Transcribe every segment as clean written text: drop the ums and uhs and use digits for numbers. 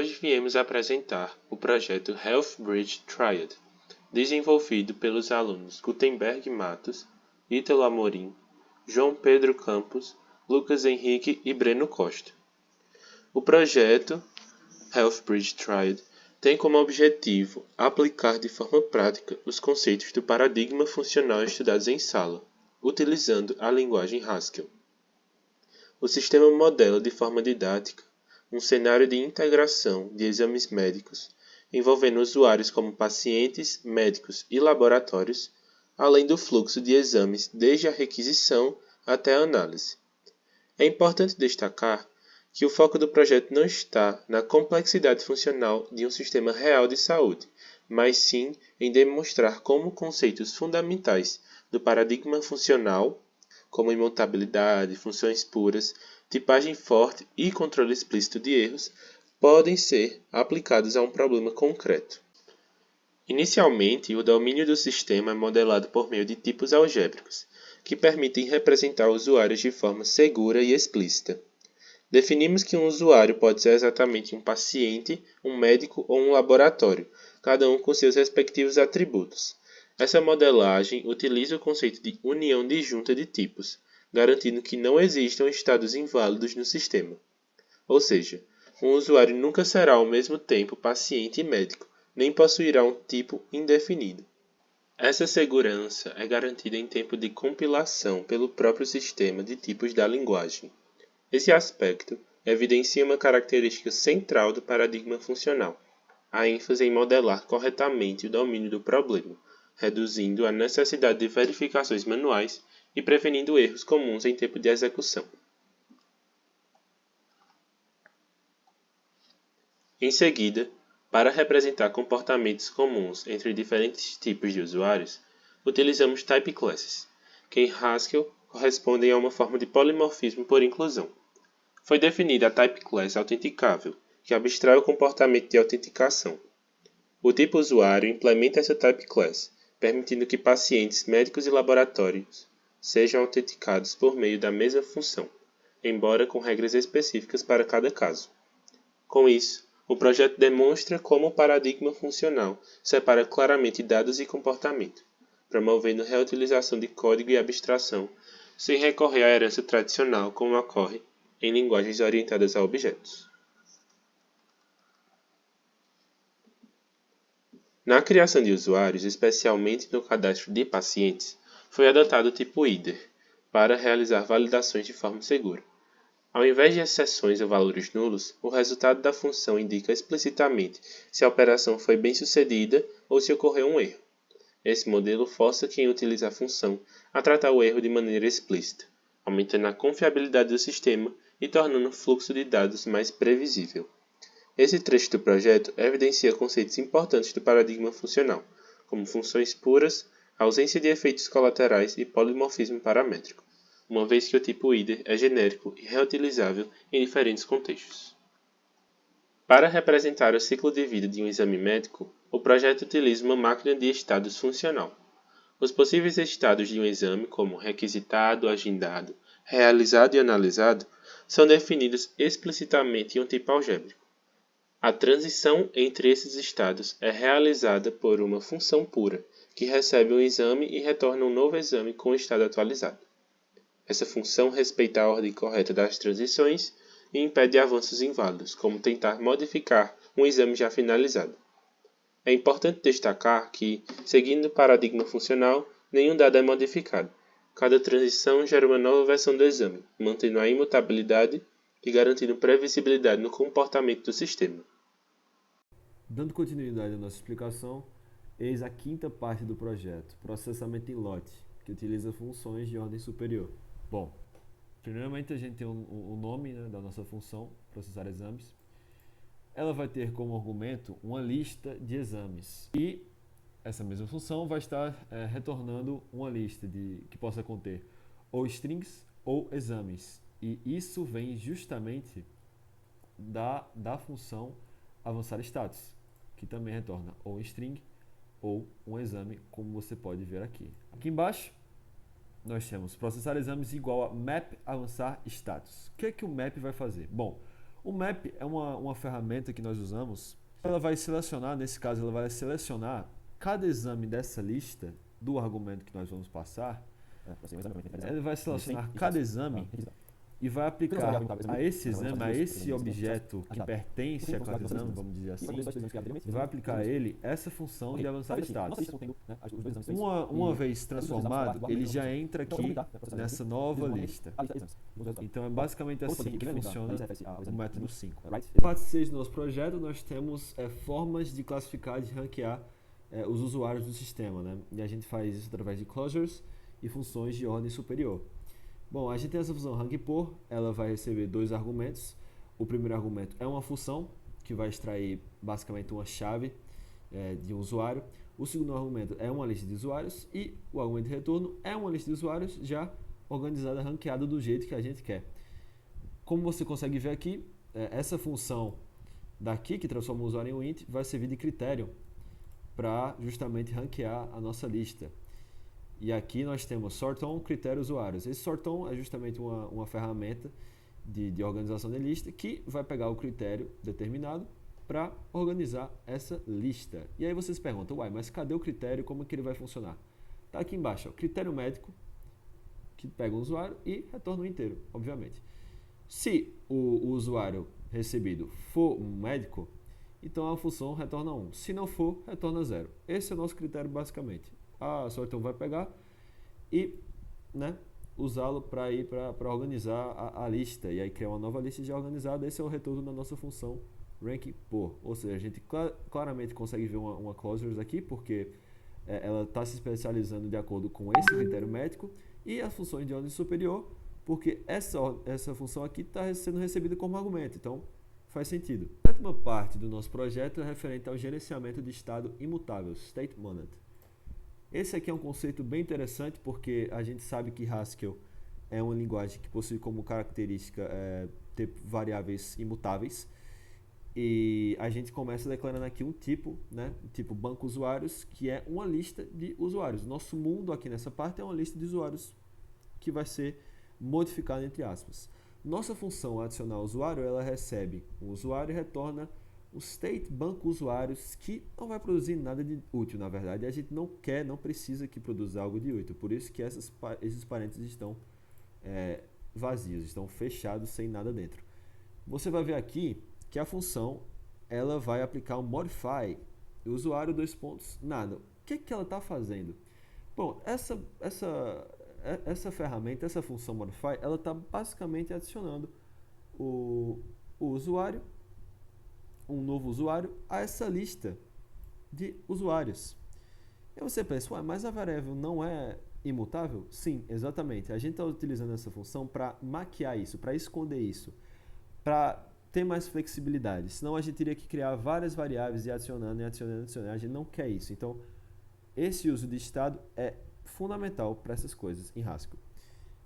Hoje viemos apresentar o projeto Health Bridge Triad, desenvolvido pelos alunos Gutenberg Matos, Ítalo Amorim, João Pedro Campos, Lucas Henrique e Breno Costa. O projeto Health Bridge Triad tem como objetivo aplicar de forma prática os conceitos do paradigma funcional estudados em sala, utilizando a linguagem Haskell. O sistema modela de forma didática um cenário de integração de exames médicos, envolvendo usuários como pacientes, médicos e laboratórios, além do fluxo de exames desde a requisição até a análise. É importante destacar que o foco do projeto não está na complexidade funcional de um sistema real de saúde, mas sim em demonstrar como conceitos fundamentais do paradigma funcional, como imutabilidade, funções puras, tipagem forte e controle explícito de erros, podem ser aplicados a um problema concreto. Inicialmente, o domínio do sistema é modelado por meio de tipos algébricos, que permitem representar usuários de forma segura e explícita. Definimos que um usuário pode ser exatamente um paciente, um médico ou um laboratório, cada um com seus respectivos atributos. Essa modelagem utiliza o conceito de união disjunta de tipos, garantindo que não existam estados inválidos no sistema. Ou seja, um usuário nunca será ao mesmo tempo paciente e médico, nem possuirá um tipo indefinido. Essa segurança é garantida em tempo de compilação pelo próprio sistema de tipos da linguagem. Esse aspecto evidencia uma característica central do paradigma funcional, a ênfase em modelar corretamente o domínio do problema, reduzindo a necessidade de verificações manuais e prevenindo erros comuns em tempo de execução. Em seguida, para representar comportamentos comuns entre diferentes tipos de usuários, utilizamos type classes, que em Haskell correspondem a uma forma de polimorfismo por inclusão. Foi definida a type class autenticável, que abstrai o comportamento de autenticação. O tipo usuário implementa essa type class, permitindo que pacientes, médicos e laboratórios sejam autenticados por meio da mesma função, embora com regras específicas para cada caso. Com isso, o projeto demonstra como o paradigma funcional separa claramente dados e comportamento, promovendo reutilização de código e abstração, sem recorrer à herança tradicional como ocorre em linguagens orientadas a objetos. Na criação de usuários, especialmente no cadastro de pacientes, foi adotado o tipo IDER para realizar validações de forma segura. Ao invés de exceções ou valores nulos, o resultado da função indica explicitamente se a operação foi bem-sucedida ou se ocorreu um erro. Esse modelo força quem utiliza a função a tratar o erro de maneira explícita, aumentando a confiabilidade do sistema e tornando o fluxo de dados mais previsível. Esse trecho do projeto evidencia conceitos importantes do paradigma funcional, como funções puras, ausência de efeitos colaterais e polimorfismo paramétrico, uma vez que o tipo IDER é genérico e reutilizável em diferentes contextos. Para representar o ciclo de vida de um exame médico, o projeto utiliza uma máquina de estados funcional. Os possíveis estados de um exame, como requisitado, agendado, realizado e analisado, são definidos explicitamente em um tipo algébrico. A transição entre esses estados é realizada por uma função pura, que recebe um exame e retorna um novo exame com o estado atualizado. Essa função respeita a ordem correta das transições e impede avanços inválidos, como tentar modificar um exame já finalizado. É importante destacar que, seguindo o paradigma funcional, nenhum dado é modificado. Cada transição gera uma nova versão do exame, mantendo a imutabilidade e garantindo previsibilidade no comportamento do sistema. Dando continuidade à nossa explicação, eis a quinta parte do projeto, processamento em lote, que utiliza funções de ordem superior. Bom, primeiramente a gente tem o nome, né, da nossa função, processar exames. Ela vai ter como argumento uma lista de exames e essa mesma função vai estar retornando uma lista que possa conter ou strings ou exames. E isso vem justamente da função avançar status, que também retorna ou string ou um exame, como você pode ver aqui. Aqui embaixo, nós temos processar exames igual a map avançar status. O que é que o map vai fazer? Bom, O map é uma ferramenta que nós usamos. Ela vai selecionar, nesse caso, ela vai selecionar cada exame dessa lista do argumento que nós vamos passar. Ele vai selecionar cada exame e vai aplicar a esse exame, a esse objeto que pertence a cada exame, vamos dizer assim, vai aplicar a ele essa função de avançar status. Uma vez transformado, ele já entra aqui nessa nova lista. Então é basicamente assim que funciona o método 5. Na parte 6 do nosso projeto, nós temos formas de classificar, de ranquear os usuários do sistema, né? E a gente faz isso através de closures e funções de ordem superior. Bom, a gente tem essa função rankPor, ela vai receber dois argumentos. O primeiro argumento é uma função que vai extrair basicamente uma chave de um usuário. O segundo argumento é uma lista de usuários e o argumento de retorno é uma lista de usuários já organizada, ranqueada do jeito que a gente quer. Como você consegue ver aqui, essa função daqui, que transforma o usuário em um int, vai servir de critério para justamente ranquear a nossa lista. E aqui nós temos sortOn, critério usuários. Esse sortOn é justamente uma ferramenta de organização de lista que vai pegar o critério determinado para organizar essa lista. E aí você se pergunta, uai, mas cadê o critério, como que ele vai funcionar? Está aqui embaixo, ó, critério médico, que pega o usuário e retorna o inteiro, obviamente. Se o usuário recebido for um médico, então a função retorna 1. Se não for, retorna 0. Esse é o nosso critério basicamente. A sortOn vai pegar e usá-lo para ir para organizar a lista. E aí criar uma nova lista já organizada. Esse é o retorno da nossa função rankPor. Ou seja, a gente claramente consegue ver uma closures aqui, porque ela está se especializando de acordo com esse critério métrico. E as funções de ordem superior, porque essa função aqui está sendo recebida como argumento. Então, faz sentido. A sétima parte do nosso projeto é referente ao gerenciamento de estado imutável, State Monad. Esse aqui é um conceito bem interessante, porque a gente sabe que Haskell é uma linguagem que possui como característica ter variáveis imutáveis. E a gente começa declarando aqui um tipo, um tipo banco usuários, que é uma lista de usuários. Nosso mundo aqui nessa parte é uma lista de usuários que vai ser modificada entre aspas. Nossa função adicionar usuário, ela recebe um usuário e retorna o state banco usuários, que não vai produzir nada de útil, na verdade. A gente não precisa que produza algo de útil. Por isso que esses parênteses estão vazios, estão fechados, sem nada dentro. Você vai ver aqui que a função ela vai aplicar um modify, usuário dois pontos, nada. O que ela está fazendo? Bom, essa ferramenta, essa função modify, ela está basicamente adicionando o usuário, um novo usuário, a essa lista de usuários. E você pensa, ué, mas a variável não é imutável? Sim, exatamente. A gente está utilizando essa função para maquiar isso, para esconder isso, para ter mais flexibilidade. Senão a gente teria que criar várias variáveis e adicionando. A gente não quer isso. Então, esse uso de estado é fundamental para essas coisas em Haskell.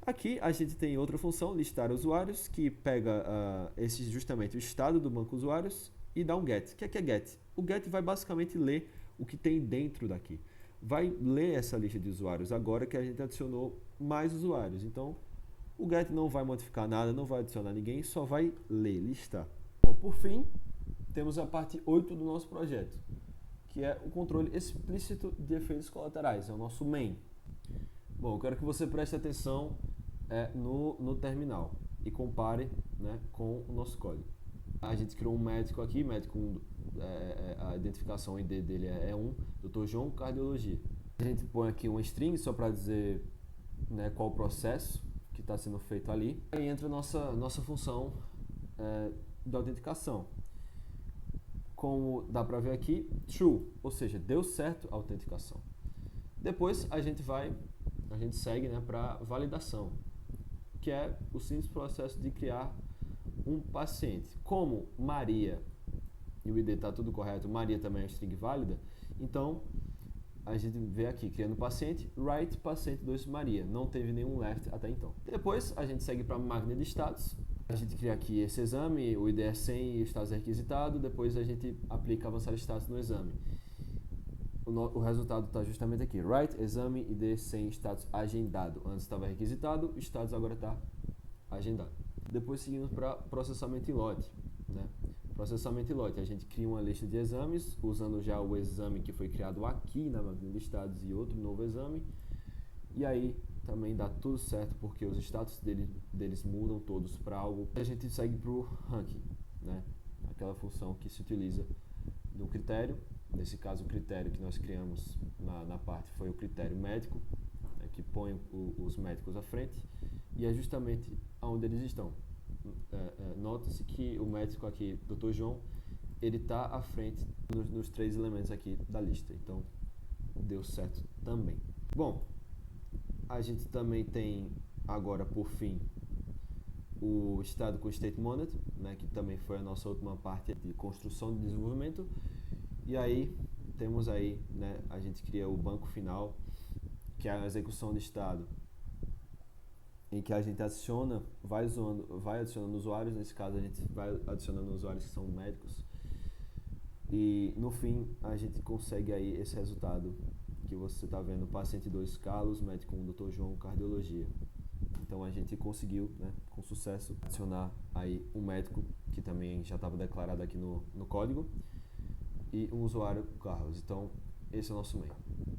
Aqui a gente tem outra função, listar usuários, que pega justamente o estado do banco usuários e dá um get. O que é get? O get vai basicamente ler o que tem dentro daqui. Vai ler essa lista de usuários agora que a gente adicionou mais usuários. Então, o get não vai modificar nada, não vai adicionar ninguém, só vai ler, listar. Bom, por fim, temos a parte 8 do nosso projeto, que é o controle explícito de efeitos colaterais, é o nosso main. Bom, eu quero que você preste atenção no terminal e compare com o nosso código. A gente criou um médico aqui, a identificação ID dele é 1, Dr. João, cardiologia. A gente põe aqui uma string só para dizer qual o processo que está sendo feito ali. Aí entra a nossa função de autenticação. Como dá para ver aqui, true, ou seja, deu certo a autenticação. Depois a gente segue para validação, que é o simples processo de criar um paciente. Como Maria e o ID está tudo correto, Maria também é string válida, então a gente vê aqui, criando paciente, write paciente 2 Maria, não teve nenhum left até então. Depois a gente segue para a máquina de status, a gente cria aqui esse exame, o ID é 100 e o status é requisitado, depois a gente aplica avançar status no exame. O resultado está justamente aqui, write exame ID 100 status agendado, antes estava requisitado, o status agora está agendado. Depois seguimos para processamento em lote, né? Processamento em lote, a gente cria uma lista de exames, usando já o exame que foi criado aqui na máquina de estados e outro novo exame, e aí também dá tudo certo porque os status deles mudam todos para algo. A gente segue para o ranking, né? Aquela função que se utiliza do critério. Nesse caso, o critério que nós criamos na parte foi o critério médico, né, que põe os médicos à frente, e é justamente onde eles estão. Nota-se que o médico aqui, Dr. João, ele está à frente nos 3 elementos aqui da lista, então deu certo também. Bom, a gente também tem agora, por fim, o estado com State Monitor, né, que também foi a nossa última parte de construção de desenvolvimento. E aí temos aí, né, a gente cria o banco final, que é a execução de estado, em que a gente vai adicionando usuários. Nesse caso a gente vai adicionando usuários que são médicos, e no fim a gente consegue aí esse resultado que você está vendo: paciente 2 Carlos, médico 1 Dr. João, cardiologia. Então a gente conseguiu, né, com sucesso, adicionar aí um médico que também já estava declarado aqui no código, e um usuário Carlos. Então esse é o nosso main.